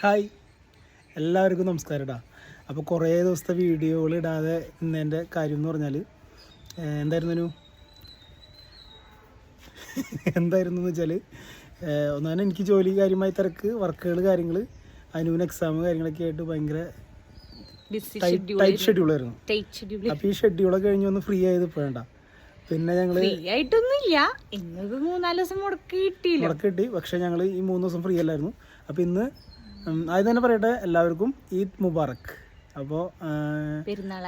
Hi എല്ലാവർക്കും നമസ്കാരം ഇടാ. അപ്പോൾ കുറേ ദിവസത്തെ വീഡിയോകൾ ഇടാതെ ഇന്നതിൻ്റെ കാര്യം എന്ന് പറഞ്ഞാൽ എന്തായിരുന്നു എന്ന് വെച്ചാൽ ഒന്നാമത് എനിക്ക് ജോലി കാര്യമായി തിരക്ക്, വർക്കുകൾ, കാര്യങ്ങൾ, അനുവിന് എക്സാം കാര്യങ്ങളൊക്കെ ആയിട്ട് ഭയങ്കര ടൈറ്റ് ഷെഡ്യൂളായിരുന്നു. അപ്പോൾ ഈ ഷെഡ്യൂളൊക്കെ കഴിഞ്ഞ് ഒന്ന് ഫ്രീ ആയത് ഇപ്പോഴേണ്ട. പിന്നെ ഞങ്ങൾ മുടക്ക് കിട്ടി. പക്ഷേ ഞങ്ങൾ ഈ 3 ദിവസം ഫ്രീ അല്ലായിരുന്നു. അപ്പോൾ ഇന്ന് ആദ്യം തന്നെ പറയട്ടെ, എല്ലാവർക്കും ഈദ് മുബാറക്ക്. അപ്പോൾ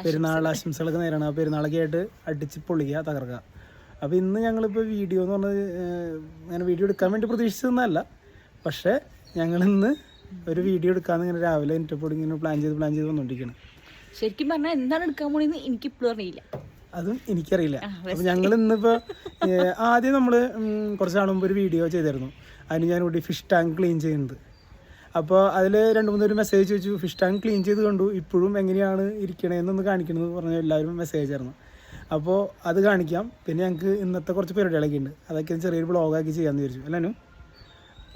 പെരുന്നാൾ ആശംസകളൊക്കെ നേരാണ്. ആ പെരുന്നാളൊക്കെ ആയിട്ട് അടിച്ച് പൊളിക്കുക, തകർക്കുക. അപ്പോൾ ഇന്ന് ഞങ്ങളിപ്പോൾ വീഡിയോ എന്ന് പറഞ്ഞത് അങ്ങനെ വീഡിയോ എടുക്കാൻ വേണ്ടി പ്രതീക്ഷിച്ചതൊന്നുമല്ല. പക്ഷേ ഞങ്ങളിന്ന് ഒരു വീഡിയോ എടുക്കാമെന്ന് ഇങ്ങനെ രാവിലെ എനിറ്റപ്പോൾ ഇങ്ങനെ പ്ലാൻ ചെയ്ത് വന്നുകൊണ്ടിരിക്കുകയാണ്. ശരിക്കും പറഞ്ഞാൽ എന്താണ് എടുക്കാൻ പോണെന്ന് എനിക്കിപ്പോഴും അറിയില്ല. അതും എനിക്കറിയില്ല. അപ്പോൾ ഞങ്ങൾ ഇന്നിപ്പോൾ ആദ്യം നമ്മൾ കുറച്ച് നാൾ മുമ്പ് ഒരു വീഡിയോ ചെയ്തിരുന്നു. അതിന് ഞാനിവിടെ ഫിഷ് ടാങ്ക് ക്ലീൻ ചെയ്യുന്നത്. അപ്പോൾ അതിൽ 2-3 പേര് മെസ്സേജ് ചോദിച്ചു, ഫിഷ് ടാങ്ക് ക്ലീൻ ചെയ്ത് കണ്ടു, ഇപ്പോഴും എങ്ങനെയാണ് ഇരിക്കണേന്നൊന്ന് കാണിക്കണമെന്ന് പറഞ്ഞ എല്ലാവരും മെസ്സേജ് ആയിരുന്നു. അപ്പോൾ അത് കാണിക്കാം. പിന്നെ ഞങ്ങൾക്ക് ഇന്നത്തെ കുറച്ച് പരിപാടികളൊക്കെ ഉണ്ട്, അതൊക്കെ ചെറിയൊരു വ്ളോഗാക്കി ചെയ്യാമെന്ന് വിചാരിച്ചു അല്ലാനും.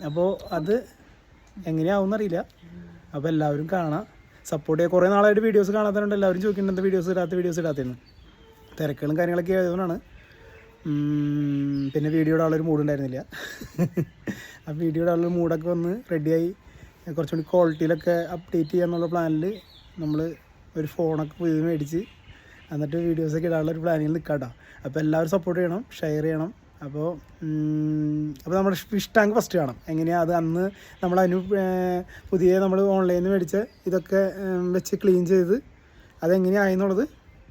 അപ്പോൾ അത് എങ്ങനെയാവുമെന്നറിയില്ല. അപ്പോൾ എല്ലാവരും കാണാം, സപ്പോർട്ട് ചെയ്യുക. കുറേ നാളായിട്ട് വീഡിയോസ് കാണാത്തതുകൊണ്ട് എല്ലാവരും ചോദിക്കുന്നുണ്ട് വീഡിയോസ് ഇടാത്തതെന്ന്. തിരക്കുകളും കാര്യങ്ങളൊക്കെ ആയതുകൊണ്ടാണ്. പിന്നെ വീഡിയോ ഇടാനുള്ളൊരു മൂഡുണ്ടായിരുന്നില്ല. ആ വീഡിയോ ഇടാനുള്ള മൂഡൊക്കെ വന്ന് റെഡിയായി കുറച്ചുകൂടി ക്വാളിറ്റിയിലൊക്കെ അപ്ഡേറ്റ് ചെയ്യാന്നുള്ള പ്ലാനിൽ നമ്മൾ ഒരു ഫോണൊക്കെ പുതിയത് മേടിച്ച് എന്നിട്ട് വീഡിയോസൊക്കെ ഇടാനുള്ള ഒരു പ്ലാനിൽ നിൽക്കാം കേട്ടോ. അപ്പോൾ എല്ലാവരും സപ്പോർട്ട് ചെയ്യണം, ഷെയർ ചെയ്യണം. അപ്പോൾ നമ്മുടെ ഫിഷ് ടാങ്ക് ഫസ്റ്റ് കാണാം എങ്ങനെയാണ് അത്. അന്ന് നമ്മൾ പുതിയ നമ്മൾ ഓൺലൈനിൽ നിന്ന് മേടിച്ച ഇതൊക്കെ വെച്ച് ക്ലീൻ ചെയ്ത് അതെങ്ങനെയായെന്നുള്ളത്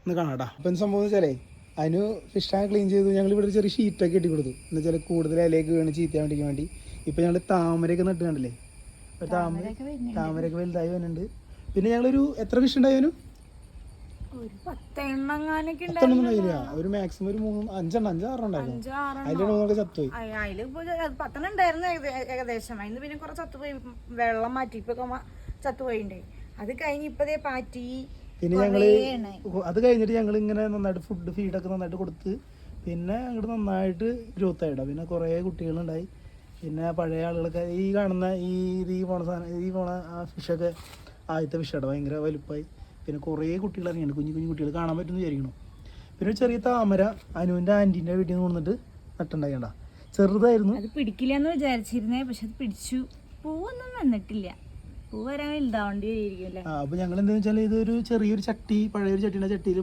ഒന്ന് കാണാം കേട്ടോ. അപ്പോൾ എന്ത് സംഭവം എന്ന് വെച്ചാലേ, അതിന് ഫിഷ് ടാങ്ക് ക്ലീൻ ചെയ്തു. ഞങ്ങളിവിടെ ചെറിയ ഷീറ്റൊക്കെ ഇട്ടി കൊടുത്തു, എന്ന് വെച്ചാൽ കൂടുതൽ ഇലയൊക്കെ വീണ് ചീത്താൻ വേണ്ടിക്കാൻ വേണ്ടി. ഇപ്പോൾ ഞങ്ങൾ താമരയൊക്കെ നട്ട് കണ്ടില്ലേ, ഇപ്പോൾ താമരയൊക്കെ വലുതായി വരുന്നുണ്ട്. പിന്നെ ഞങ്ങളൊരു എത്ര ഫിഷ് ഉണ്ടായിരുന്നു? ഒരു മാക്സിമം ഒരു 5-6 ഉണ്ടായിരുന്നു. അതിൽ 3 ചത്തുപോയി. ഏകദേശം അതിന് പിന്നെ കുറെ ചത്തുപോയി, വെള്ളം മാറ്റി ഇപ്പൊ ചത്തുപോയിണ്ടേ. അത് കഴിഞ്ഞ് ഇപ്പതേ പാറ്റി. പിന്നെ അത് കഴിഞ്ഞിട്ട് ഞങ്ങൾ ഇങ്ങനെ നന്നായിട്ട് ഫീഡൊക്കെ നന്നായിട്ട് കൊടുത്ത് പിന്നെ അങ്ങോട്ട് നന്നായിട്ട് ഗ്രോത്ത് ആയിടാം. പിന്നെ കുറേ കുട്ടികളുണ്ടായി. പിന്നെ പഴയ ആളുകളൊക്കെ ഈ കാണുന്ന ഈ പോണ ആ ഫിഷൊക്കെ ആദ്യത്തെ ഫിഷാണ്, ഭയങ്കര വലുപ്പമായി. പിന്നെ കുറേ കുട്ടികൾ ഇറങ്ങിയുണ്ട്, കുഞ്ഞു കുട്ടികൾ കാണാൻ പറ്റുമെന്ന് വിചാരിക്കണം. പിന്നെ ഒരു ചെറിയ താമര അനുവിൻ്റെ ആൻറ്റീൻ്റെ വീട്ടിൽ നിന്ന് കൊണ്ടിട്ട് നട്ടുണ്ടായിണ്ട, ചെറുതായിരുന്നു. അത് പിടിക്കില്ല എന്ന് വിചാരിച്ചിരുന്നേ, പക്ഷെ അത് പിടിച്ചു. പൂവൊന്നും വന്നിട്ടില്ല, പൂ വരാൻ വലുതാവേണ്ടി വരികയില്ലേ. അപ്പോൾ ഞങ്ങൾ എന്താണെന്ന് വെച്ചാൽ ഇതൊരു ചെറിയൊരു ചട്ടി, പഴയൊരു ചട്ടിയുടെ ചട്ടിയിൽ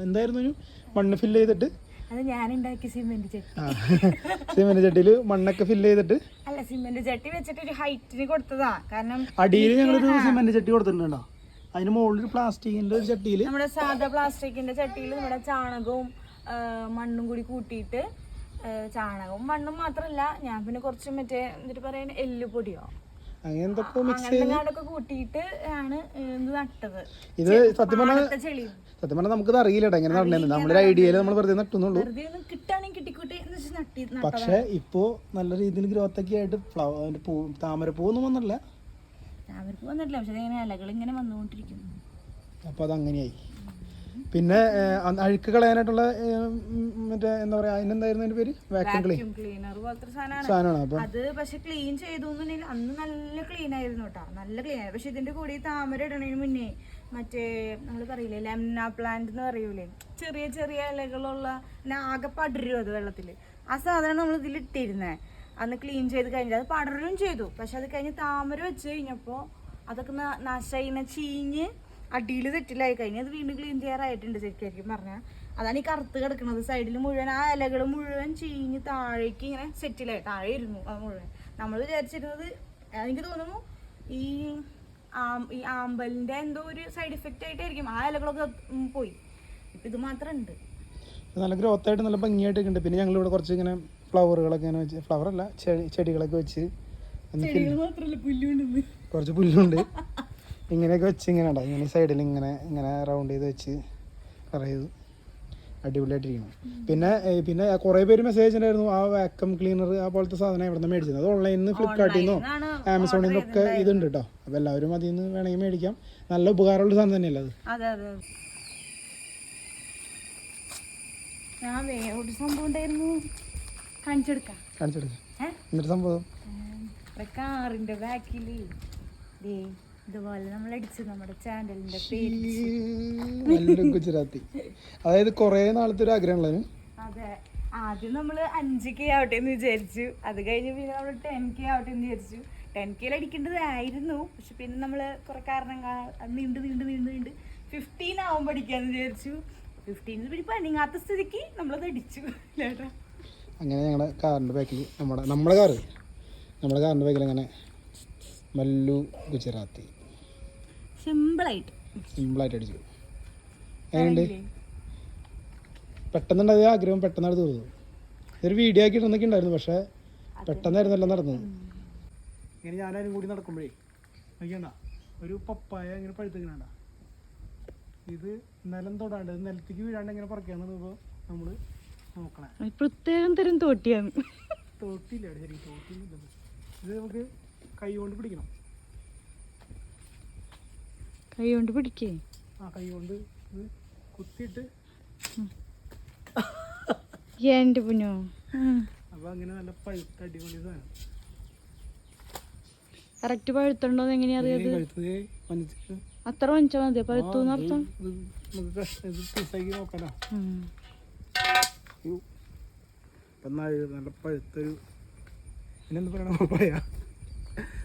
എന്തായിരുന്നു ഒരു മണ്ണ് ഫില്ല് ചെയ്തിട്ട്, അത് ഞാനുണ്ടാക്കിയ സിമെന്റ് ചട്ടിയിൽ മണ്ണൊക്കെ ഫില്ല് ചെയ്തിട്ട്, അല്ല സിമെന്റ് ചട്ടി വെച്ചിട്ട് ഒരു ഹൈറ്റിന് കൊടുത്തതാ. കാരണം അടിയിൽ ഞങ്ങളൊരു സിമെന്റ് ചട്ടി കൊടുത്തിട്ടുണ്ടോ, അതിന് മുകളിൽ പ്ലാസ്റ്റിക്കിന്റെ ഒരു ചട്ടിയിൽ, നമ്മുടെ സാധാ പ്ലാസ്റ്റിക്കിന്റെ ചട്ടിയിൽ നമ്മുടെ ചാണകവും മണ്ണും കൂടി കൂട്ടിയിട്ട്, ചാണകവും മണ്ണും മാത്രല്ല, ഞാൻ പിന്നെ കുറച്ച് മറ്റേ എന്നിട്ട് പറയാൻ എല്ലുപൊടിയോ അങ്ങനത്തെ കൂട്ടിയിട്ട് ആണ് ഇത് നട്ടത്. ഇത് സത്യം പറഞ്ഞാൽ നമുക്കത് അറിയില്ല എങ്ങനെ നടന്നത്, നമ്മുടെ ഐഡിയയിൽ നമ്മൾ വെറുതെ നട്ടുന്നുള്ളൂ. പക്ഷെ ഇപ്പോ നല്ല രീതിയിൽ ഗ്രോത്ത് ഒക്കെ ആയിട്ട് താമരപ്പൂവൊന്നും വന്നില്ല. പക്ഷെ ഇലകൾ ഇങ്ങനെ വന്നുകൊണ്ടിരിക്കുന്നു. അപ്പൊ അതങ്ങനെയായി. പിന്നെ അഴുക്ക് കളയാനായിട്ടുള്ള മറ്റേ എന്താ പറയാ, അതിനെന്തായിരുന്നു അതിന്റെ പേര്, വാക്യൂം ക്ലീനർ പോലത്തെ സാധനമാണ്. അത് പക്ഷെ ക്ലീൻ ചെയ്തു അന്ന് നല്ല ക്ലീൻ ആയിരുന്നു കേട്ടോ, നല്ല ക്ലീൻ ആയി. പക്ഷെ ഇതിന്റെ കൂടെ താമര ഇടണതിന് മുന്നേ മറ്റേ നമ്മൾ പറയില്ലേ ലെമന പ്ലാന്റ് എന്ന് പറയൂലേ, ചെറിയ ചെറിയ ഇലകളുള്ള ആകെ പടരും അത് വെള്ളത്തില്. ആ സാധനം നമ്മൾ ഇതിലിട്ടിരുന്നേ അന്ന് ക്ലീൻ ചെയ്ത് കഴിഞ്ഞാൽ അത് പടരും ചെയ്തു. പക്ഷെ അത് കഴിഞ്ഞ് താമര വെച്ച് കഴിഞ്ഞപ്പോ അതൊക്കെ നശയിനെ ചീഞ്ഞ് അടിയിൽ തെറ്റിലായി കഴിഞ്ഞ് അത് വീണ്ടും ക്ലീൻ ചെയ്യാറായിട്ടുണ്ട് ശരിക്കും പറഞ്ഞാൽ. അതാണ് ഈ കറുത്ത് കിടക്കുന്നത്. സൈഡിൽ മുഴുവൻ ആ ഇലകൾ മുഴുവൻ ചീഞ്ഞ് താഴേക്ക് ഇങ്ങനെ സെറ്റിലായി താഴെ ഇരുന്നു. അത് മുഴുവൻ നമ്മൾ വിചാരിച്ചിരുന്നത്, എനിക്ക് തോന്നുന്നു ഈ ആമ്പലിന്റെ എന്തോ ഒരു സൈഡ് എഫക്റ്റ് ആയിട്ടായിരിക്കും ആ ഇലകളൊക്കെ പോയി. ഇപ്പൊ ഇത് മാത്രം ഉണ്ട്, നല്ല ഗ്രോത്ത് ആയിട്ട് നല്ല ഭംഗിയായിട്ടൊക്കെ ഉണ്ട്. പിന്നെ ഞങ്ങളിവിടെ കുറച്ച് ഇങ്ങനെ ഫ്ലവറുകളൊക്കെ ഇങ്ങനെ വെച്ച്, ഫ്ലവറല്ല ചെടികളൊക്കെ വെച്ച്, കുറച്ച് പുല്ലുണ്ട് ഇങ്ങനെയൊക്കെ വെച്ച് ഇങ്ങനെ ഉണ്ടാവും. ഇങ്ങനെ സൈഡിൽ ഇങ്ങനെ റൗണ്ട് ചെയ്ത് വെച്ച് പറയത് അടിപൊളിയായിട്ടിരിക്കണം. പിന്നെ കുറേ പേര് മെസ്സേജ് ഉണ്ടായിരുന്നു, ആ വാക്യൂം ക്ലീനർ ആ പോലത്തെ സാധനം എവിടെ നിന്ന് മേടിച്ചത്. അത് ഓൺലൈനിൽ നിന്ന്, ഫ്ലിപ്കാർട്ടിൽ നിന്നോ ആമസോണിൽ നിന്നൊക്കെ ഇതുണ്ട് കേട്ടോ. അപ്പോൾ എല്ലാവരും അതിൽ നിന്ന് വേണമെങ്കിൽ മേടിക്കാം. നല്ല ഉപകാരമുള്ള സാധനം തന്നെയല്ല അത്. കാണിച്ചെടുക്കാം. എന്നിട്ട് സംഭവം കാറിന്റെ ബാക്കില് ഇതുപോലെ നമ്മൾ അടിച്ചു നമ്മുടെ ചാനലിന്റെ പേര്. നല്ല ഗുജറാത്തി. അതായത് കൊറേ നാളത്തെ ഒരു ആഗ്രഹമുള്ളതിന്. അതെ, ആദ്യം നമ്മൾ 5K ആവട്ടെ എന്ന് വിചാരിച്ചു. അത് കഴിഞ്ഞ് പിന്നെ നമ്മൾ 10K ആവട്ടെ എന്ന് വിചാരിച്ചു. 10K അടിക്കേണ്ടതായിരുന്നു. പക്ഷെ പിന്നെ നമ്മൾ കുറെ കാരണങ്ങൾ നീണ്ട് 15 ആവും പഠിക്കാന്ന് വിചാരിച്ചു. 15 പിന്നെ പണിങ്ങാത്ത സ്ഥിതിക്ക് നമ്മളത് അടിച്ചു. അങ്ങനെ ഞങ്ങളുടെ കാറിൻ്റെ ബാക്കിൽ നമ്മുടെ കാറിൻ്റെ ബാക്കിൽ അങ്ങനെ മല്ലു ഗുജറാത്തി സിമ്പിളായിട്ട് അടിച്ചു. എങ്ങനെയുണ്ട്? പെട്ടെന്നുണ്ടായ ആഗ്രഹം പെട്ടെന്നാണ് തീർന്നു. ഇതൊരു വീഡിയോ ആക്കി ഇടുന്നൊക്കെ ഉണ്ടായിരുന്നു, പക്ഷെ പെട്ടെന്നായിരുന്നല്ലോ നടന്നത്. ഇങ്ങനെ ഞാനും കൂടി നടക്കുമ്പോഴേ നോക്കിയണ്ട ഒരു പപ്പായ ഇങ്ങനെ പഴുത്തിങ്ങനെണ്ട. ഇത് നിലം തൊടാണ്ട് നിലത്തേക്ക് വീഴാണ്ട് ഇങ്ങനെ പറിക്കാന്ന് നമ്മള് നോക്കണേ. പ്രത്യേകം തരം തോട്ടിയാണ്. തോട്ടില്ല ശരി, തോട്ടില്ല. ഇത് നമുക്ക് കൈ കൊണ്ട് പിടിക്കണം. കൈ കൊണ്ട് പിടിക്കേ? ആ, കൈ കൊണ്ട് ഇത് കുത്തിയിട്ട് എന്റെ പുന്നോ. അപ്പൊ അങ്ങനെ നല്ല പഴുത്ത അടിപൊളി സാധനം. കറക്റ്റ് പഴുത്തുണ്ടോന്ന് എങ്ങനെയാ അറിയാത്? അത്ര വഞ്ചാ മതി പഴുത്തു അർത്ഥം. പീസാക്കി നോക്കാലോ. നല്ല പഴുത്തൊരു പിന്നെന്താ പറയണ പപ്പായ.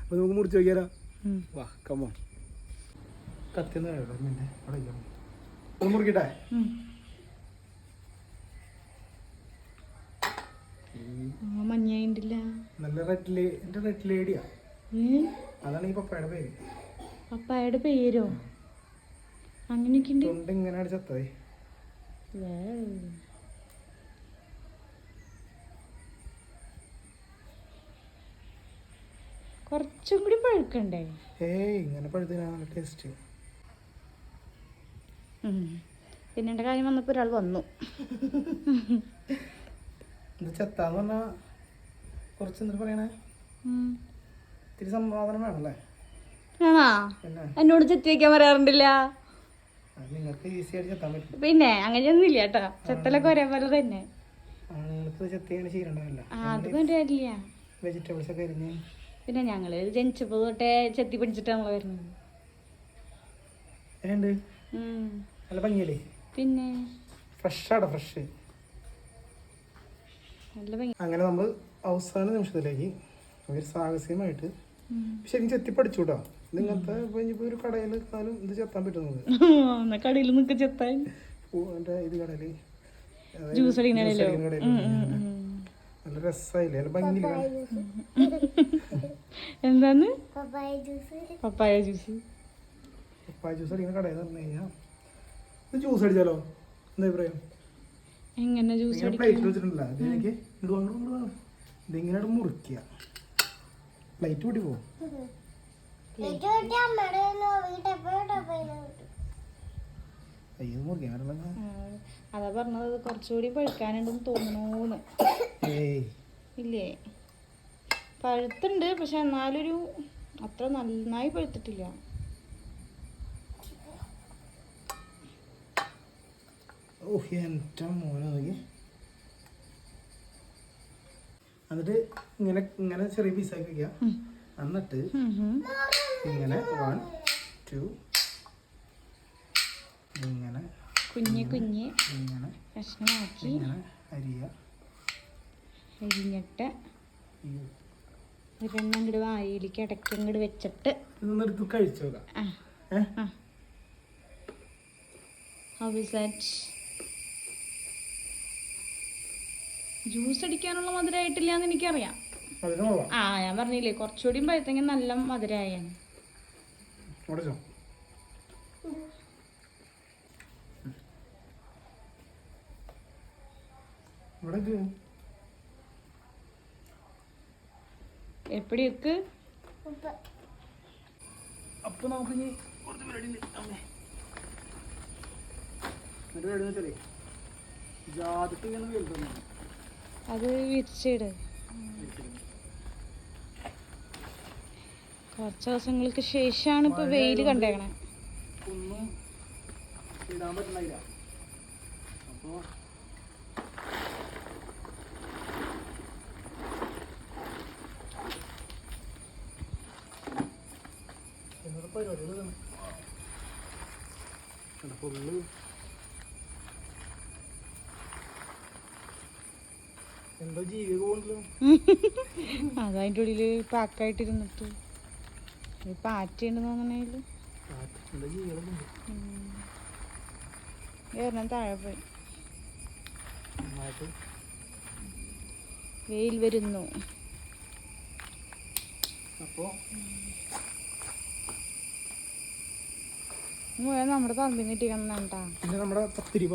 അപ്പൊ നമുക്ക് മുറിച്ച് നോക്കിയാലോ? വാ കമോ. കത്തിന്ന് മുറിക്കട്ടെ. മഞ്ഞ നല്ല റെഡ് ലേഡിയാ. അതാണ് ഈ പപ്പായുടെ പേര്. പപ്പായുടെ പേരോ? അങ്ങനെയൊക്കെ ഉണ്ട്. തൊണ്ട് ഇങ്ങനെയാണ് ചത്തതേ. കുറച്ചും കൂടി പഴുക്കണ്ടേ? ഇങ്ങനെ പഴുത്തിനാ നല്ല ടേസ്റ്റ്. പിന്നെ എന്റെ കാര്യം വന്നപ്പോ ഒരാൾ വന്നു. ഇത് ചെത്താന്ന് പറഞ്ഞാ കുറച്ച് എന്താ പറയണേ, ഇത്തിരി സമാധാനം വേണല്ലേ? എന്നോട് ചെത്തി വെക്കാൻ പറയാറുണ്ടില്ല. നിങ്ങൾക്ക് ഈസി ആയിട്ട് ചെത്താൻ പറ്റും. പിന്നെ അങ്ങനെയൊന്നും ഇല്ല കേട്ടോ, ചെത്തലൊക്കെ ഒരേ പോലെ തന്നെ. വെജിറ്റബിൾസ് ഒക്കെ അരിഞ്ഞ് പിന്നെ ഞങ്ങള് ജനിച്ചപ്പോ തൊട്ടേ ചെത്തി പിടിച്ചിട്ടാണല്ലോ വരുന്നത്. നല്ല ഭംഗിയല്ലേ? പിന്നെ ഫ്രഷ്. അങ്ങനെ നമ്മൾ അവസാന നിമിഷത്തിലേക്ക് ഒരു സാഹസികമായിട്ട് ശരിക്കും ചെത്തി പഠിച്ചു കേട്ടോ. ഇങ്ങനത്തെ ഒരു കടയിൽ ഇത് ചെത്താൻ പറ്റുന്നത്. കടയിൽ നിൽക്ക് ചെത്താൻ ഇത് കടയില് ജ്യൂസ് അടിക്കുന്ന നല്ല രസമായില്ലേ? നല്ല ഭംഗിയില്ല. എന്താണ് പപ്പായ ജ്യൂസ് അടിക്കുന്ന കടയിൽ പറഞ്ഞു കഴിഞ്ഞാൽ ഇത് ജ്യൂസ് അടിച്ചാലോ? എന്താ അഭിപ്രായം? എങ്ങനെ ജ്യൂസ് പ്ലേറ്റ് വെച്ചിട്ടുണ്ടല്ലോ, അതിലേക്ക് ഇതിങ്ങനെ മുറിക്കുക. പ്ലേറ്റ് കൂട്ടി പോകും. അതാ പറഞ്ഞത് കുറച്ചുകൂടി പഴുക്കാനുണ്ടെന്ന് തോന്നണോന്ന്. ഇല്ലേ, പഴുത്തുണ്ട്, പക്ഷെ എന്നാലൊരു അത്ര നന്നായി പഴുത്തിട്ടില്ല. എൻ്റെ മോനെ നോക്കി. എന്നിട്ട് ഇങ്ങനെ ചെറിയ പീസാക്കി വെക്കുക. എന്നിട്ട് ഇങ്ങനെ 1 2 ഇങ്ങനെ കുഞ്ഞ് ഇങ്ങനെ കഷ്ണമാക്കി ഇങ്ങനെ അരിഞ്ഞിട്ട് ഒരെണ്ണം ഇങ്ങോട്ട് വായിലേക്ക് ഇടയ്ക്ക് ഇങ്ങോട്ട് വെച്ചിട്ട് ഇതൊന്നെടുത്ത് കഴിച്ചു നോക്കാം. ജ്യൂസ് അടിക്കാനുള്ള മധുരമായിട്ടില്ല എന്ന് എനിക്കറിയാം. ഞാൻ പറഞ്ഞില്ലേ കുറച്ചുകൂടി പഴുത്തെങ്കിൽ നല്ല മധുരമായാണ്. എപ്പടി വെക്ക്. അപ്പൊ നമുക്ക് ഇനി കുറച്ച് പരിപാടി അത് വിരിച്ചിട്. കുറച്ച് ദിവസങ്ങൾക്ക് ശേഷമാണ് ഇപ്പൊ വെയിൽ കണ്ടേക്കണേ. ഒന്നും ഇടാൻ പറ്റണില്ല. അപ്പോ പരിപാടികൾ ഫുള്ള് എന്തോ ജീവി പോകുന്നല്ലോ. അതതിൻ്റെ ഉള്ളില് പാക്കായിട്ടിരുന്നിട്ട് പാറ്റുണ്ടെന്ന് തോന്നണേല് എന്തോ ജീവികളൊക്കെ ഉണ്ട്. വേറെ താഴെ പോയി നന്നായിട്ട് വെയിൽ വരുന്നു. അപ്പോൾ പോയാൽ നമ്മുടെ പറമ്പിൽ കിട്ടിക്കണം കേട്ടാ. പിന്നെ നമ്മുടെ പത്തിരി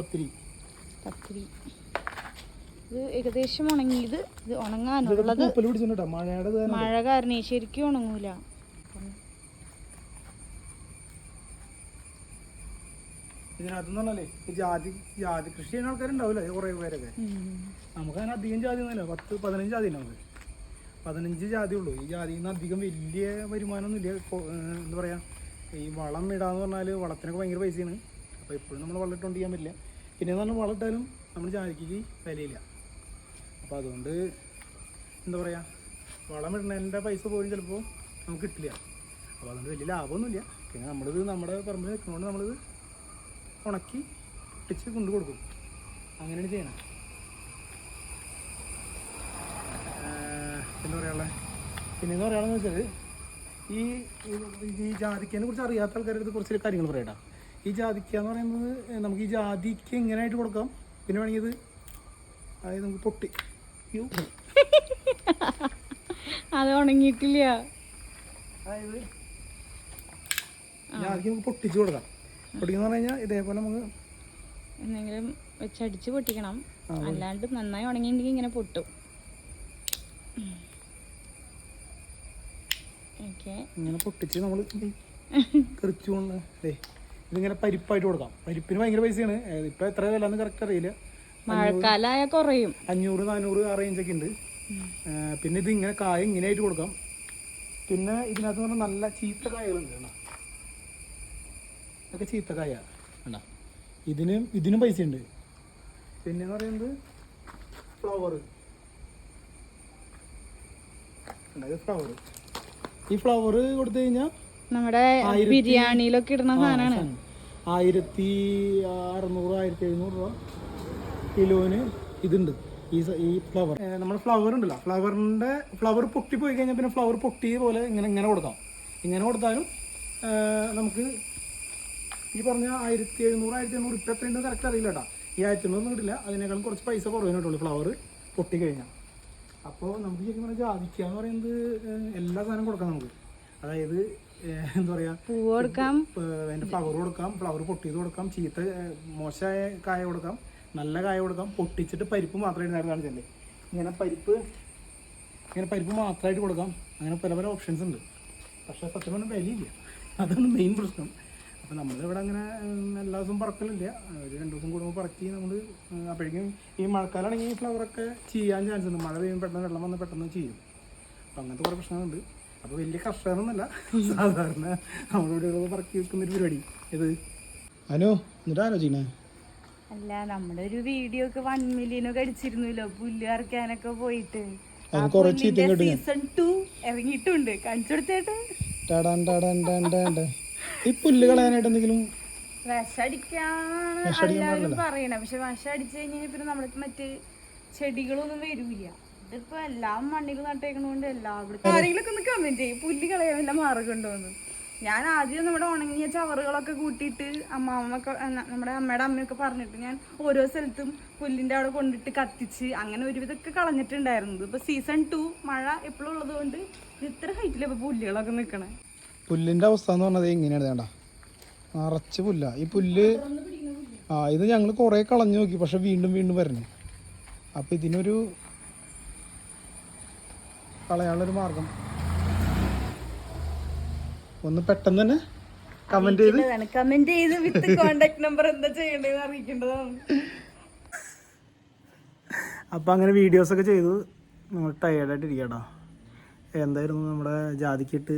ഇത് ഏകദേശം ഉണങ്ങിയത്. ഇത് ഉണങ്ങാനുള്ളത് മഴ കാരണം ശരിക്കും ഉണങ്ങൂല. ഇതിനകത്തെന്ന് പറഞ്ഞാലേ ജാതി കൃഷി ചെയ്യുന്ന ആൾക്കാരുണ്ടാവില്ല കുറേ പേരൊക്കെ. നമുക്ക് അങ്ങനെ അധികം ജാതി ഒന്നുമില്ല, 10-15 ജാതി ഉണ്ട്. നമുക്ക് 15 ജാതി ഉള്ളൂ. ഈ ജാതിയിൽ നിന്ന് അധികം വലിയ വരുമാനമൊന്നുമില്ല. എന്താ പറയുക, ഈ വളം ഇടാന്ന് പറഞ്ഞാൽ വളത്തിനൊക്കെ ഭയങ്കര പൈസയാണ്. അപ്പോൾ എപ്പോഴും നമ്മൾ വളം ഇട്ടുകൊണ്ട് ചെയ്യാൻ പറ്റില്ല. പിന്നെ എന്ന് പറഞ്ഞാൽ വളം ഇട്ടാലും നമ്മൾ ജാതിക്ക് വിലയില്ല. അപ്പോൾ അതുകൊണ്ട് എന്താ പറയുക, വളം ഇടുന്നതിൻ്റെ പൈസ പോലും ചിലപ്പോൾ നമുക്ക് കിട്ടില്ല. അപ്പോൾ അതുകൊണ്ട് വലിയ ലാഭമൊന്നുമില്ല. പിന്നെ നമ്മളിത് നമ്മുടെ പറമ്പിൽ നിൽക്കുന്നതുകൊണ്ട് നമ്മളിത് ഉണക്കി പൊട്ടിച്ച് കൊണ്ടു കൊടുക്കും. അങ്ങനെയാണ് ചെയ്യണം. എന്താ പറയാനുള്ളത്, പിന്നെയെന്ന് പറയാമെന്ന് വെച്ചാൽ ഈ ജാതിക്കനെ കുറിച്ച് അറിയാത്ത ആൾക്കാരുടെ അടുത്ത് കുറച്ച് കാര്യങ്ങൾ പറയട്ടാ. ഈ ജാതിക്ക എന്ന് പറയുന്നത് നമുക്ക് ഈ ജാതിക്ക് എങ്ങനെയായിട്ട് കൊടുക്കാം. പിന്നെ വേണമെങ്കിൽ ഇത് അതായത് നമുക്ക് പൊട്ടി അത് ഉണങ്ങിയിട്ടില്ല. അതായത് ജാതിക്ക് നമുക്ക് പൊട്ടിച്ച് കൊടുക്കാം. പൊട്ടിക്കുന്ന പറഞ്ഞു കഴിഞ്ഞാൽ ഇതേപോലെ നമുക്ക് എന്തെങ്കിലും വെച്ചടിച്ച് പൊട്ടിക്കണം. അല്ലാണ്ട് നന്നായി ഉണങ്ങിയിട്ടുണ്ടെങ്കിൽ ഇങ്ങനെ പൊട്ടും. ഇങ്ങനെ പൊട്ടിച്ച് നമ്മൾ തെറിച്ചുകൊണ്ട് ഇതിങ്ങനെ പരിപ്പായിട്ട് കൊടുക്കാം. പരിപ്പിന് ഭയങ്കര പൈസയാണ്. ഇപ്പം എത്ര വില എന്ന് കറക്റ്റ് അറിയില്ല. മഴക്കാലമായ കുറയും. 500-400 ആ റേഞ്ചൊക്കെ ഉണ്ട്. പിന്നെ ഇത് ഇങ്ങനെ കായ ഇങ്ങനെയായിട്ട് കൊടുക്കാം. പിന്നെ ഇതിനകത്ത് പറഞ്ഞാൽ നല്ല ചീത്ത കായകളുണ്ട്. ഇതൊക്കെ ചീത്ത കായ വേണ്ട. ഇതിനും പൈസ ഉണ്ട്. പിന്നെന്ന് പറയുന്നത് ഫ്ലവർ. ഈ ഫ്ലവർ കൊടുത്തു കഴിഞ്ഞാൽ നമ്മുടെ ബിരിയാണിയിലൊക്കെ ഇടുന്ന സാധനമാണ്. 1600-1700 രൂപ കിലോന് ഇതുണ്ട്. ഈ ഫ്ലവർ നമ്മൾ ഫ്ലവർ ഉണ്ടല്ലോ, ഫ്ലവർ പൊട്ടിപ്പോയി കഴിഞ്ഞാൽ പിന്നെ ഫ്ലവർ പൊട്ടിയ പോലെ ഇങ്ങനെ കൊടുക്കാം. ഇങ്ങനെ കൊടുത്താലും നമുക്ക് ഈ പറഞ്ഞ 1700-1800 ഇപ്പം എത്രയുണ്ട് കറക്റ്റ് അറിയില്ല കേട്ടോ. ഈ 1800 കിട്ടില്ല, അതിനേക്കാളും കുറച്ച് പൈസ കുറവിന് കിട്ടുള്ളൂ ഫ്ലവർ പൊട്ടിക്കഴിഞ്ഞാൽ. അപ്പോൾ നമുക്ക് ശരിക്കും പറഞ്ഞാൽ ജാതിക്ക എന്ന് പറയുന്നത് എല്ലാ സാധനവും കൊടുക്കാം നമുക്ക്. അതായത് എന്താ പറയുക, പൂവ് കൊടുക്കാം, അതിൻ്റെ ഫ്ലവർ കൊടുക്കാം, ഫ്ലവർ പൊട്ടിയത് കൊടുക്കാം, ചീത്ത മോശമായ കായ കൊടുക്കാം, നല്ല കായ കൊടുക്കാം. പൊട്ടിച്ചിട്ട് പരിപ്പ് മാത്രമായിട്ട് നേരെ കാണിച്ചല്ലേ, ഇങ്ങനെ പരിപ്പ് മാത്രമായിട്ട് കൊടുക്കാം. അങ്ങനെ പല പല ഓപ്ഷൻസ് ഉണ്ട്. പക്ഷേ സത്യം പറഞ്ഞാൽ വിലയില്ല, അതാണ് മെയിൻ പ്രശ്നം. അപ്പോൾ നമ്മളിവിടെ അങ്ങനെ എല്ലാ ദിവസവും പറക്കലില്ല. ഒരു 2 ദിവസം കൂടുമ്പോൾ പറക്കി നമ്മൾ അപ്പോഴേക്കും ഈ മഴക്കാലമാണെങ്കിൽ ഈ ഫ്ലവറൊക്കെ ചെയ്യാൻ ചാൻസ് ഉണ്ട്. മഴ പെയ്യുമ്പോൾ പെട്ടെന്ന് വെള്ളം വന്ന് പെട്ടെന്ന് ചെയ്യും. അപ്പോൾ അങ്ങനത്തെ കുറേ പ്രശ്നങ്ങളുണ്ട്. അപ്പോൾ വലിയ കർഷകരൊന്നുമല്ല, സാധാരണ നമ്മുടെ ഇവിടെ പറക്കി വെക്കുന്നൊരു പരിപാടി ഇത്. അനു എന്നിട്ട് ആലോചിക്കണേ, അല്ല നമ്മുടെ ഒരു വീഡിയോ ഒക്കെ 1 million ഒക്കെ അടിച്ചിരുന്നല്ലോ പുല്ല് അറക്കാനൊക്കെ പോയിട്ട്. സീസൺ 2 ഇറങ്ങിയിട്ടുണ്ട്, കാണിച്ചു കൊടുത്തേട്ട്. ഈ പുല്ല് കളയാനായിട്ട് എന്തെങ്കിലും വിഷടിക്കാണ് എല്ലാവരും പറയണേ. പക്ഷെ വിഷം അടിച്ചു കഴിഞ്ഞാൽ പിന്നെ നമ്മുടെ മറ്റേ ചെടികളൊന്നും വരൂല. ഇതിപ്പോ എല്ലാം മണ്ണിൽ നട്ടേക്കണോണ്ട് എല്ലാവരും ആരെങ്കിലൊക്കെ ഒന്ന് കമന്റ് ചെയ്യും പുല്ല് കളയാൻ വല്ല മാർഗം ഉണ്ടോന്ന്. ഞാൻ ആദ്യം നമ്മുടെ ഉണങ്ങിയ ചവറുകളൊക്കെ കൂട്ടിയിട്ട് നമ്മുടെ അമ്മയുടെ അമ്മയൊക്കെ പറഞ്ഞിട്ട് ഞാൻ ഓരോ സ്ഥലത്തും പുല്ലിന്റെ അവിടെ കൊണ്ടിട്ട് കത്തിച്ച് അങ്ങനെ ഒരുവിധമൊക്കെ കളഞ്ഞിട്ടുണ്ടായിരുന്നത്. ഇപ്പൊ സീസൺ 2 മഴ എപ്പോഴും ഉള്ളത് കൊണ്ട് ഇത്ര ഹൈറ്റിലാണ് ഇപ്പൊ പുല്ലുകളൊക്കെ നിൽക്കണേ. പുല്ലിൻ്റെ അവസ്ഥ എന്ന് പറഞ്ഞത് എങ്ങനെയാണ് വേണ്ട, നിറച്ച് പുല്ല. ഈ പുല്ല് ഇത് ഞങ്ങൾ കുറേ കളഞ്ഞു നോക്കി, പക്ഷെ വീണ്ടും വരണം. അപ്പം ഇതിനൊരു കളയാനുള്ളൊരു മാർഗം ഒന്ന് പെട്ടെന്ന് തന്നെ കമന്റ് ചെയ്ത് വിത്ത് കോണ്ടാക്ട് നമ്പർ എന്താ ചെയ്യേണ്ടത് അറിയിക്കേണ്ടതാണ്. അപ്പം അങ്ങനെ വീഡിയോസൊക്കെ ചെയ്തു നമ്മൾ ടയേർഡായിട്ട് ഇരിക്കട്ടോ. എന്തായിരുന്നു നമ്മുടെ ജാതിക്കിട്ട്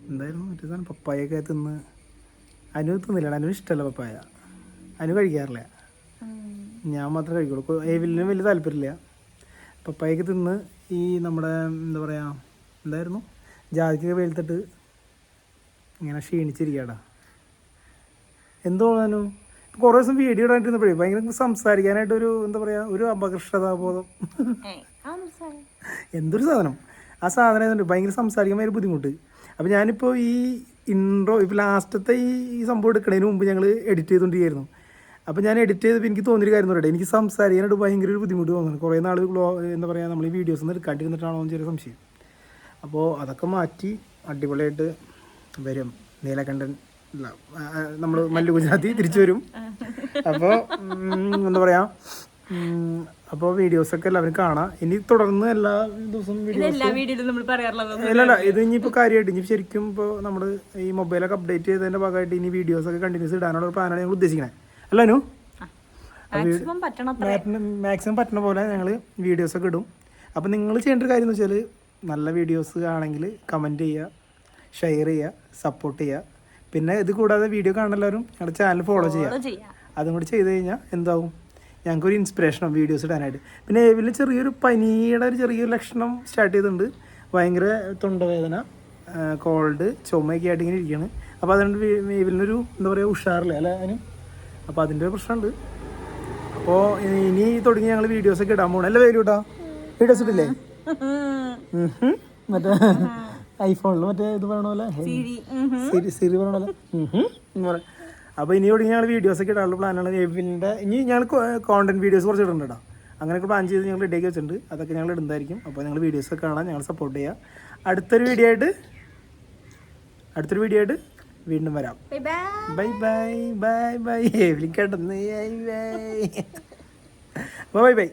എന്തായിരുന്നു മറ്റേ സാധനം പപ്പായൊക്കെ തിന്ന്. അനു തിന്നില്ല, അനു ഇഷ്ടമല്ല പപ്പായ, അനു കഴിക്കാറില്ല. ഞാൻ മാത്രമേ കഴിക്കുള്ളൂ. ഏവിലിനും വലിയ താല്പര്യമില്ല. പപ്പായൊക്കെ തിന്ന് ഈ നമ്മുടെ എന്താ പറയുക എന്തായിരുന്നു ജാതിക്കൊക്കെ വെളുത്തിട്ട് ഇങ്ങനെ ക്ഷീണിച്ചിരിക്കടാ. എന്തോ തോന്നാനു കുറേ ദിവസം വീഡിയോ ഇടാണ്ടിരുന്നപ്പോഴേ ഭയങ്കര സംസാരിക്കാനായിട്ടൊരു എന്താ പറയുക ഒരു അപകർഷതാബോധം. എന്തൊരു സാധനം ആ സാധനം ആയതുകൊണ്ട് ഭയങ്കര സംസാരിക്കാൻ ഭയങ്കര ബുദ്ധിമുട്ട്. അപ്പോൾ ഞാനിപ്പോൾ ഈ ഇൻട്രോ ഇപ്പോൾ ലാസ്റ്റത്തെ ഈ സംഭവം എടുക്കുന്നതിന് മുമ്പ് ഞങ്ങൾ എഡിറ്റ് ചെയ്തുകൊണ്ടിരിക്കുകയായിരുന്നു. അപ്പോൾ ഞാൻ എഡിറ്റ് ചെയ്തപ്പോൾ എനിക്ക് തോന്നിയൊരു കാര്യം പറയട്ടെ, എനിക്ക് സംസാരിക്കാനായിട്ട് ഭയങ്കര ഒരു ബുദ്ധിമുട്ട് തോന്നുന്നു. കുറേ നാൾ എന്താ പറയുക നമ്മൾ ഈ വീഡിയോസ് ഒന്നും എടുക്കാണ്ടിരുന്നിട്ടാണോ എന്ന് ചെറിയ സംശയം. അപ്പോൾ അതൊക്കെ മാറ്റി അടിപൊളിയായിട്ട് വരും. നീലകണ്ഠൻ ഇല്ല, നമ്മൾ മല്ലു ഗുജറാത്തി തിരിച്ചു വരും. അപ്പോൾ എന്താ പറയുക, അപ്പോൾ വീഡിയോസൊക്കെ എല്ലാവരും കാണാം. ഇനി തുടർന്ന് എല്ലാ ദിവസവും ഇല്ലല്ല, ഇത് ഇനിയിപ്പോൾ കാര്യമായിട്ട് ഇനി ശരിക്കും ഇപ്പോൾ നമ്മൾ ഈ മൊബൈലൊക്കെ അപ്ഡേറ്റ് ചെയ്തതിൻ്റെ ഭാഗമായിട്ട് ഇനി വീഡിയോസൊക്കെ കണ്ടിന്യൂസ് ഇടാനുള്ള ഒരു പ്ലാനാണ് ഞങ്ങൾ ഉദ്ദേശിക്കുന്നത്. അല്ലനു മാക്സിമം പറ്റുന്ന പോലെ ഞങ്ങൾ വീഡിയോസൊക്കെ ഇടും. അപ്പോൾ നിങ്ങൾ ചെയ്യേണ്ട ഒരു കാര്യം എന്ന് വെച്ചാൽ നല്ല വീഡിയോസ് ആണെങ്കിൽ കമൻറ്റ് ചെയ്യുക, ഷെയർ ചെയ്യുക, സപ്പോർട്ട് ചെയ്യുക. പിന്നെ ഇത് കൂടാതെ വീഡിയോ കാണുന്നവരും ഞങ്ങളുടെ ചാനൽ ഫോളോ ചെയ്യുക. അതും കൂടി ചെയ്ത് കഴിഞ്ഞാൽ എന്താവും, ഞങ്ങൾക്കൊരു ഇൻസ്പിറേഷനാണ് വീഡിയോസ് ഇടാനായിട്ട്. പിന്നെ ഏവിൽ ചെറിയൊരു പനിയുടെ ഒരു ചെറിയൊരു ലക്ഷണം സ്റ്റാർട്ട് ചെയ്തിട്ടുണ്ട്. ഭയങ്കര തൊണ്ടവേദന, കോൾഡ്, ചുമയൊക്കെ ആയിട്ട് ഇങ്ങനെ ഇരിക്കുകയാണ്. അപ്പോൾ അതുകൊണ്ട് ഏവിലിനൊരു എന്താ പറയുക ഉഷാറില്ല അല്ലേ അതിന്. അപ്പോൾ അതിൻ്റെ ഒരു പ്രശ്നമുണ്ട്. അപ്പോൾ ഇനി തുടങ്ങി ഞങ്ങൾ വീഡിയോസൊക്കെ ഇടാൻ പോകണം. അല്ല വേലൂട്ടാ വീഡിയോസ് ഇട്ടില്ലേ മറ്റേ ഐഫോണിൽ മറ്റേ ഇത് പറയണമല്ലോ സിരി പറയണമല്ലോ എന്ന് പറയാം. അപ്പോൾ ഇനി തുടങ്ങി ഞങ്ങൾ വീഡിയോസൊക്കെ ഇടാനുള്ള പ്ലാനാണ്. ഏവിലിൻ്റെ ഇനി ഞങ്ങൾ കോണ്ടന്റ് വീഡിയോസ് കുറച്ച് ഇടുന്നുണ്ട് കേട്ടോ. അങ്ങനെയൊക്കെ പ്ലാൻ ചെയ്ത് ഞങ്ങൾ റെഡിയാക്കി വെച്ചിട്ടുണ്ട്. അതൊക്കെ ഞങ്ങൾ ഇടുന്നതായിരിക്കും. അപ്പോൾ ഞങ്ങൾ വീഡിയോസൊക്കെ കാണാൻ ഞങ്ങൾ സപ്പോർട്ട് ചെയ്യുക. അടുത്തൊരു വീഡിയോ ആയിട്ട് വീണ്ടും വരാം. Bye bye bye bye. ഏവിലി കിടന്ന് ബൈ ബൈ.